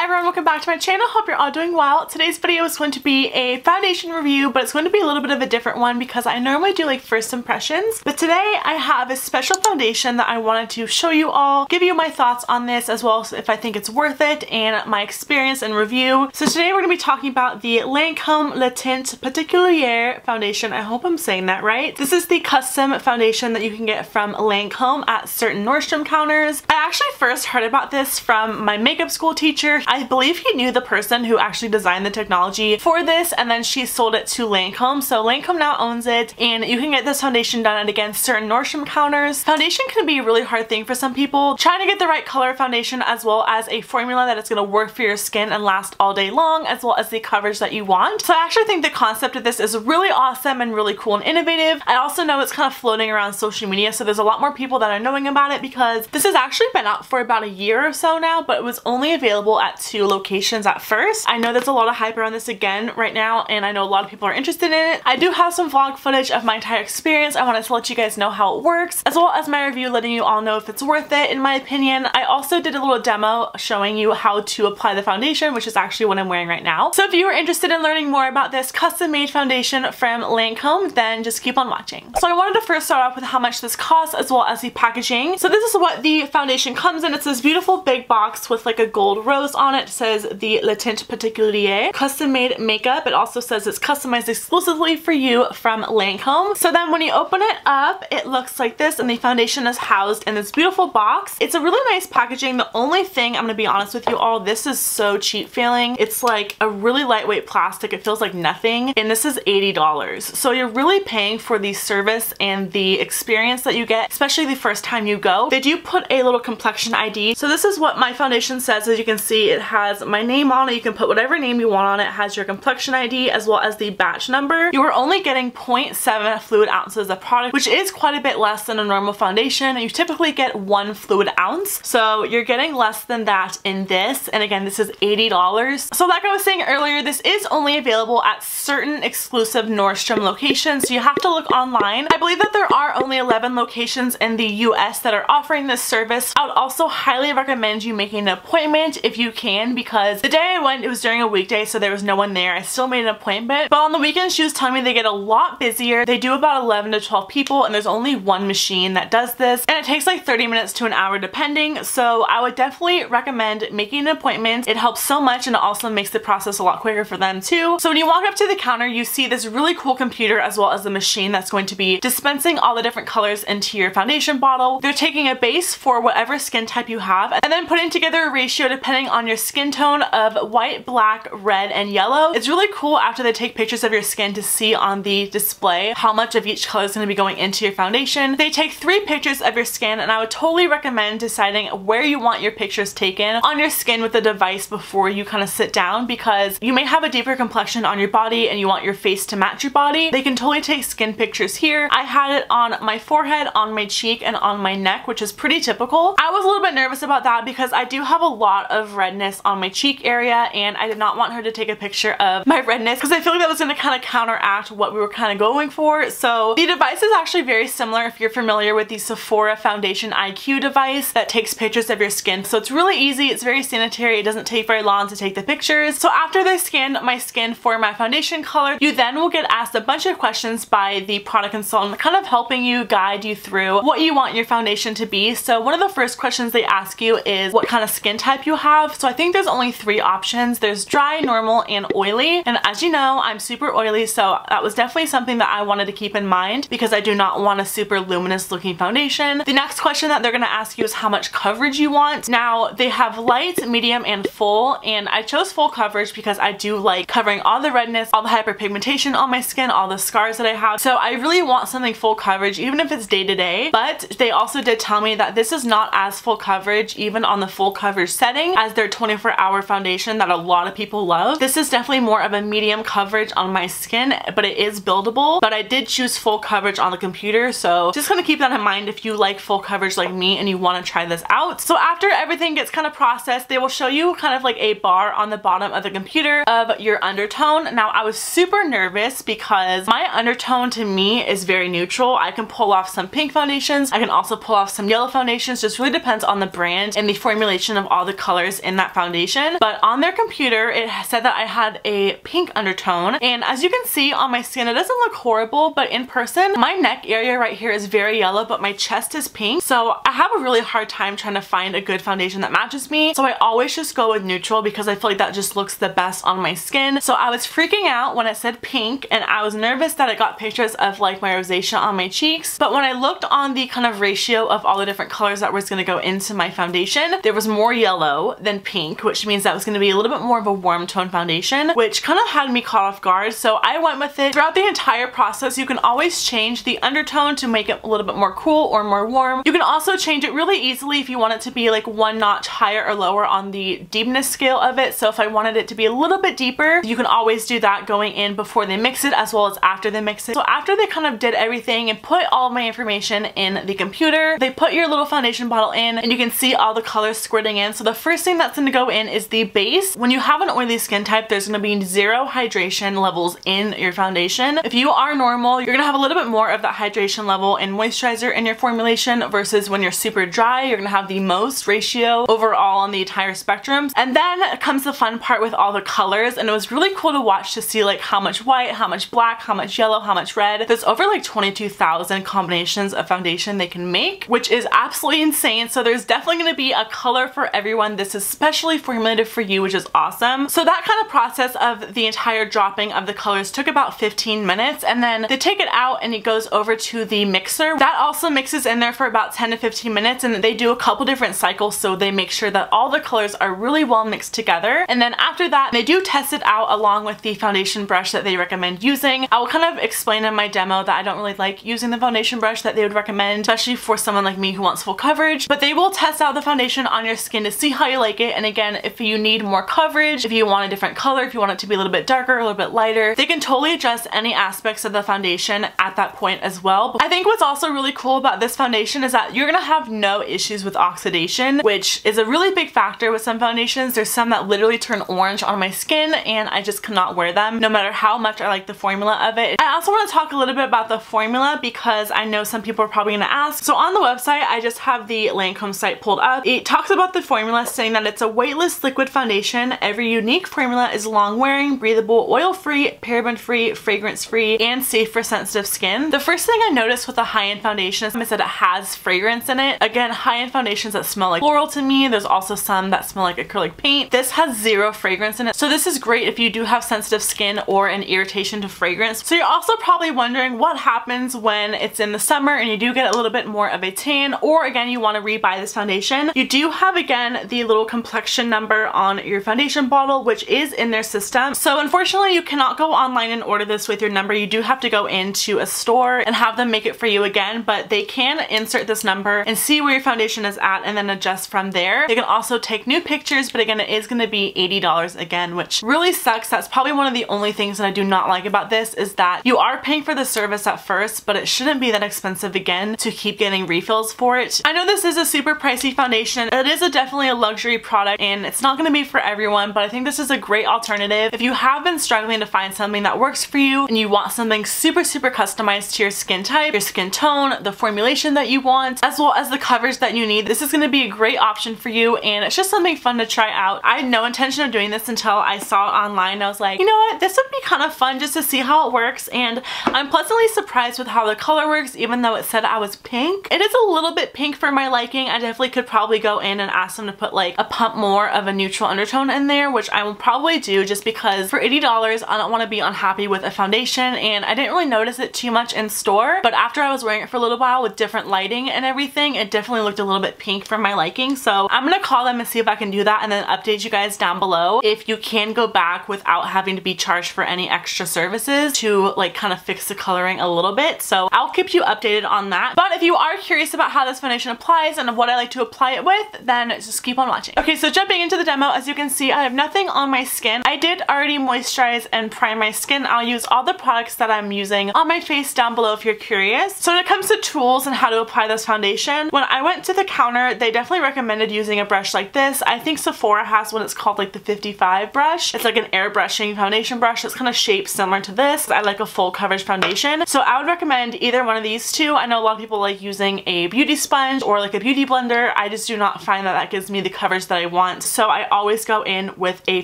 everyone, welcome back to my channel. Hope you're all doing well. Today's video is going to be a foundation review, but it's going to be a little bit of a different one because I normally do like first impressions. But today I have a special foundation that I wanted to show you all, give you my thoughts on this as well as if I think it's worth it and my experience and review. So today we're going to be talking about the Lancôme Le Teint Particulier foundation. I hope I'm saying that right. This is the custom foundation that you can get from Lancôme at certain Nordstrom counters. I actually first heard about this from my makeup school teacher. I believe he knew the person who actually designed the technology for this, and then she sold it to Lancôme. So Lancôme now owns it, and you can get this foundation done at again certain Nordstrom counters. Foundation can be a really hard thing for some people. Trying to get the right color foundation as well as a formula that is going to work for your skin and last all day long, as well as the coverage that you want. So I actually think the concept of this is really awesome and really cool and innovative. I also know it's kind of floating around social media, so there's a lot more people that are knowing about it because this has actually been out for about a year or so now, but it was only available at 2 locations at first. I know there's a lot of hype around this again right now, and I know a lot of people are interested in it. I do have some vlog footage of my entire experience. I wanted to let you guys know how it works, as well as my review letting you all know if it's worth it in my opinion. I also did a little demo showing you how to apply the foundation, which is actually what I'm wearing right now. So if you are interested in learning more about this custom-made foundation from Lancôme, then just keep on watching. So I wanted to first start off with how much this costs as well as the packaging. So this is what the foundation comes in. It's this beautiful big box with like a gold rose on it. It says the Le Teint Particulier custom made makeup. It also says it's customized exclusively for you from Lancôme. So then when you open it up, it looks like this, and the foundation is housed in this beautiful box. It's a really nice packaging. The only thing, I'm gonna be honest with you all, this is so cheap feeling. It's like a really lightweight plastic. It feels like nothing, and this is $80. So you're really paying for the service and the experience that you get, especially the first time you go. They do put a little complexion ID. So this is what my foundation says. As you can see, it has my name on it. You can put whatever name you want on it. It has your complexion ID as well as the batch number. You are only getting 0.7 fluid ounces of product, which is quite a bit less than a normal foundation. You typically get 1 fluid ounce. So you're getting less than that in this. And again, this is $80. So like I was saying earlier, this is only available at certain exclusive Nordstrom locations. So you have to look online. I believe that there are only 11 locations in the US that are offering this service. I would also highly recommend you making an appointment if you can, because the day I went, it was during a weekday, so there was no one there. I still made an appointment, but on the weekends she was telling me they get a lot busier. They do about 11 to 12 people, and there's only one machine that does this, and it takes like 30 minutes to an hour depending. So I would definitely recommend making an appointment. It helps so much, and it also makes the process a lot quicker for them too. So when you walk up to the counter, you see this really cool computer as well as the machine that's going to be dispensing all the different colors into your foundation bottle. They're taking a base for whatever skin type you have and then putting together a ratio depending on your skin tone of white, black, red, and yellow. It's really cool after they take pictures of your skin to see on the display how much of each color is going to be going into your foundation. They take 3 pictures of your skin, and I would totally recommend deciding where you want your pictures taken on your skin with the device before you kind of sit down, because you may have a deeper complexion on your body and you want your face to match your body. They can totally take skin pictures here. I had it on my forehead, on my cheek, and on my neck, which is pretty typical. I was a little bit nervous about that because I do have a lot of redness on my cheek area, and I did not want her to take a picture of my redness because I feel like that was going to kind of counteract what we were kind of going for. So the device is actually very similar if you're familiar with the Sephora Foundation IQ device that takes pictures of your skin. So it's really easy, it's very sanitary, it doesn't take very long to take the pictures. So after they scanned my skin for my foundation color, you then will get asked a bunch of questions by the product consultant, kind of helping you, guide you through what you want your foundation to be. So one of the first questions they ask you is what kind of skin type you have. So I think there's only 3 options. There's dry, normal, and oily. And as you know, I'm super oily, so that was definitely something that I wanted to keep in mind because I do not want a super luminous looking foundation. The next question that they're going to ask you is how much coverage you want. Now they have light, medium, and full, and I chose full coverage because I do like covering all the redness, all the hyperpigmentation on my skin, all the scars that I have. So I really want something full coverage, even if it's day to day. But they also did tell me that this is not as full coverage even on the full coverage setting as their 24-hour foundation that a lot of people love. This is definitely more of a medium coverage on my skin, but it is buildable. But I did choose full coverage on the computer, so just gonna keep that in mind if you like full coverage like me and you want to try this out. So after everything gets kind of processed, they will show you kind of like a bar on the bottom of the computer of your undertone. Now I was super nervous because my undertone to me is very neutral. I can pull off some pink foundations, I can also pull off some yellow foundations, just really depends on the brand and the formulation of all the colors in that foundation, but on their computer it said that I had a pink undertone, and as you can see on my skin it doesn't look horrible, but in person my neck area right here is very yellow but my chest is pink, so I have a really hard time trying to find a good foundation that matches me, so I always just go with neutral because I feel like that just looks the best on my skin. So I was freaking out when it said pink, and I was nervous that it got pictures of like my rosacea on my cheeks, but when I looked on the kind of ratio of all the different colors that was going to go into my foundation, there was more yellow than pink, which means that was going to be a little bit more of a warm tone foundation, which kind of had me caught off guard, so I went with it. Throughout the entire process you can always change the undertone to make it a little bit more cool or more warm. You can also change it really easily if you want it to be like one notch higher or lower on the deepness scale of it. So if I wanted it to be a little bit deeper, you can always do that going in before they mix it as well as after they mix it. So after they kind of did everything and put all of my information in the computer, they put your little foundation bottle in and you can see all the colors squirting in. So the first thing that's going to go in is the base. When you have an oily skin type, there's going to be 0 hydration levels in your foundation. If you are normal, you're going to have a little bit more of that hydration level and moisturizer in your formulation, versus when you're super dry, you're going to have the most ratio overall on the entire spectrum. And then comes the fun part with all the colors, and it was really cool to watch to see like how much white, how much black, how much yellow, how much red. There's over like 22,000 combinations of foundation they can make, which is absolutely insane. So there's definitely going to be a color for everyone. This is specially formulated for you, which is awesome. So that kind of process of the entire dropping of the colors took about 15 minutes, and then they take it out and it goes over to the mixer. That also mixes in there for about 10 to 15 minutes, and they do a couple different cycles, so they make sure that all the colors are really well mixed together. And then after that they do test it out along with the foundation brush that they recommend using. I will kind of explain in my demo that I don't really like using the foundation brush that they would recommend, especially for someone like me who wants full coverage, but they will test out the foundation on your skin to see how you like it. And again, if you need more coverage, if you want a different color, if you want it to be a little bit darker, a little bit lighter, they can totally adjust any aspects of the foundation at that point as well. I think what's also really cool about this foundation is that you're gonna have no issues with oxidation, which is a really big factor with some foundations. There's some that literally turn orange on my skin and I just cannot wear them no matter how much I like the formula of it. I also want to talk a little bit about the formula because I know some people are probably gonna ask. So on the website, I just have the Lancôme site pulled up. It talks about the formula saying that it's a weightless liquid foundation. Every unique formula is long wearing, breathable, oil free, paraben free, fragrance free, and safe for sensitive skin. The first thing I noticed with a high-end foundation is that it has fragrance in it. Again, high-end foundations that smell like floral to me. There's also some that smell like acrylic paint. This has 0 fragrance in it. So this is great if you do have sensitive skin or an irritation to fragrance. So you're also probably wondering what happens when it's in the summer and you do get a little bit more of a tan, or again, you want to rebuy this foundation. You do have, again, the little complexion number on your foundation bottle, which is in their system. So unfortunately, you cannot go online and order this with your number. You do have to go into a store and have them make it for you again, but they can insert this number and see where your foundation is at and then adjust from there. They can also take new pictures, but again, it is going to be $80 again, which really sucks. That's probably one of the only things that I do not like about this, is that you are paying for the service at first, but it shouldn't be that expensive again to keep getting refills for it. I know this is a super pricey foundation. It is definitely a luxury product and it's not going to be for everyone, but I think this is a great alternative. If you have been struggling to find something that works for you and you want something super customized to your skin type, your skin tone, the formulation that you want, as well as the coverage that you need, this is going to be a great option for you, and it's just something fun to try out. I had no intention of doing this until I saw it online. I was like, you know what, this would be kind of fun just to see how it works, and I'm pleasantly surprised with how the color works. Even though it said I was pink, it is a little bit pink for my liking. I definitely could probably go in and ask them to put like a pump more of a neutral undertone in there, which I will probably do, just because for $80 I don't want to be unhappy with a foundation, and I didn't really notice it too much in store, but after I was wearing it for a little while with different lighting and everything, it definitely looked a little bit pink for my liking. So I'm gonna call them and see if I can do that, and then update you guys down below if you can go back without having to be charged for any extra services to like kind of fix the coloring a little bit. So I'll keep you updated on that. But if you are curious about how this foundation applies and what I like to apply it with, then just keep on watching. Okay, so jumping into the demo, as you can see, I have nothing on my skin. I did already moisturize and prime my skin. I'll use all the products that I'm using on my face down below if you're curious. So when it comes to tools and how to apply this foundation, when I went to the counter, they definitely recommended using a brush like this. I think Sephora has one. It's called like the 55 brush. It's like an airbrushing foundation brush that's kind of shaped similar to this. I like a full coverage foundation, so I would recommend either one of these two. I know a lot of people like using a beauty sponge or like a beauty blender. I just do not find that that gives me the coverage that I want want. So I always go in with a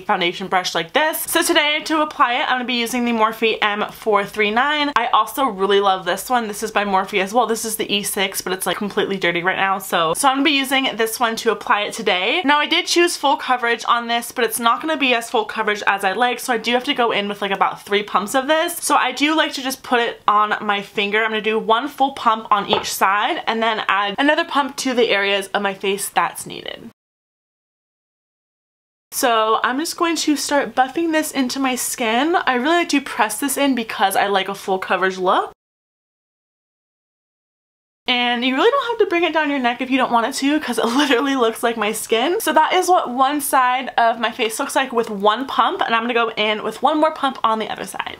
foundation brush like this. So today to apply it, I'm going to be using the Morphe M439. I also really love this one. This is by Morphe as well. This is the E6, but it's like completely dirty right now. So I'm going to be using this one to apply it today. Now I did choose full coverage on this, but it's not going to be as full coverage as I like. So I do have to go in with like about 3 pumps of this. So I do like to just put it on my finger. I'm going to do 1 full pump on each side and then add another pump to the areas of my face that's needed. So I'm just going to start buffing this into my skin. I really like to press this in because I like a full coverage look. And you really don't have to bring it down your neck if you don't want it to, because it literally looks like my skin. So that is what one side of my face looks like with 1 pump, and I'm going to go in with 1 more pump on the other side.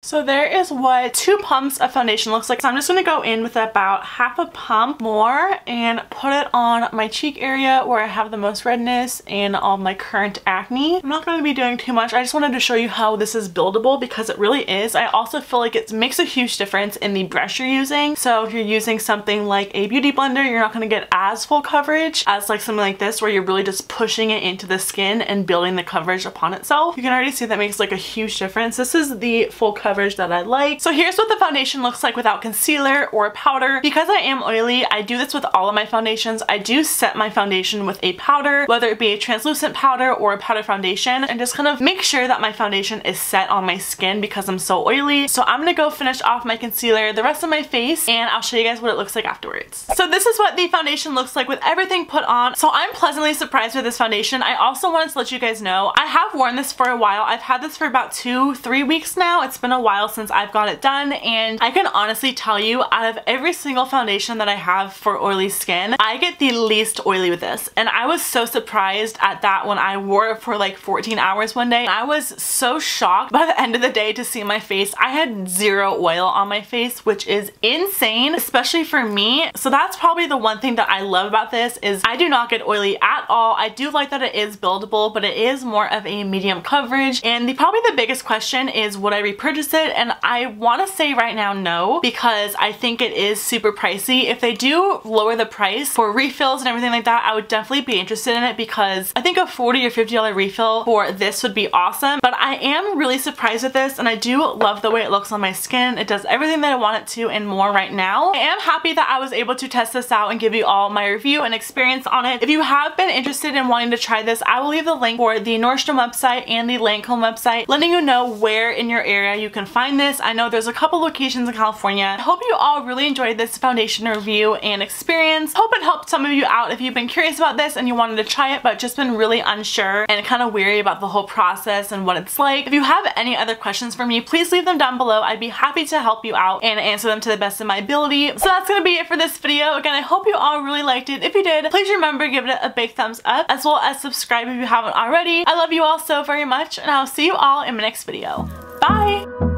So there is what 2 pumps of foundation looks like. So I'm just going to go in with about half a pump more and put it on my cheek area where I have the most redness and all my current acne. I'm not going to be doing too much. I just wanted to show you how this is buildable because it really is. I also feel like it makes a huge difference in the brush you're using. So if you're using something like a beauty blender, you're not going to get as full coverage as like something like this where you're really just pushing it into the skin and building the coverage upon itself. You can already see that makes like a huge difference. This is the full coverage that I like. So here's what the foundation looks like without concealer or powder. Because I am oily, I do this with all of my foundations. I do set my foundation with a powder, whether it be a translucent powder or a powder foundation, and just kind of make sure that my foundation is set on my skin because I'm so oily. So I'm gonna go finish off my concealer, the rest of my face, and I'll show you guys what it looks like afterwards. So this is what the foundation looks like with everything put on. So I'm pleasantly surprised with this foundation. I also wanted to let you guys know, I have worn this for a while. I've had this for about 2-3 weeks now. It's been a while since I've got it done, and I can honestly tell you, out of every single foundation that I have for oily skin, I get the least oily with this. And I was so surprised at that when I wore it for like 14 hours one day. I was so shocked by the end of the day to see my face. I had 0 oil on my face, which is insane, especially for me. So that's probably the one thing that I love about this is I do not get oily at all. I do like that it is buildable, but it is more of a medium coverage. And probably the biggest question is, would I repurchase it? And I want to say right now no, because I think it is super pricey. If they do lower the price for refills and everything like that, I would definitely be interested in it because I think a $40 or $50 refill for this would be awesome. But I am really surprised with this, and I do love the way it looks on my skin. It does everything that I want it to and more right now. I am happy that I was able to test this out and give you all my review and experience on it. If you have been interested in wanting to try this, I will leave the link for the Nordstrom website and the Lancôme website, letting you know where in your area you can find this. I know there's a couple locations in California. I hope you all really enjoyed this foundation review and experience. Hope it helped some of you out if you've been curious about this and you wanted to try it but just been really unsure and kind of weary about the whole process and what it's like. If you have any other questions for me, please leave them down below. I'd be happy to help you out and answer them to the best of my ability. So that's gonna be it for this video. Again, I hope you all really liked it. If you did, please remember to give it a big thumbs up, as well as subscribe if you haven't already. I love you all so very much, and I'll see you all in my next video. Bye!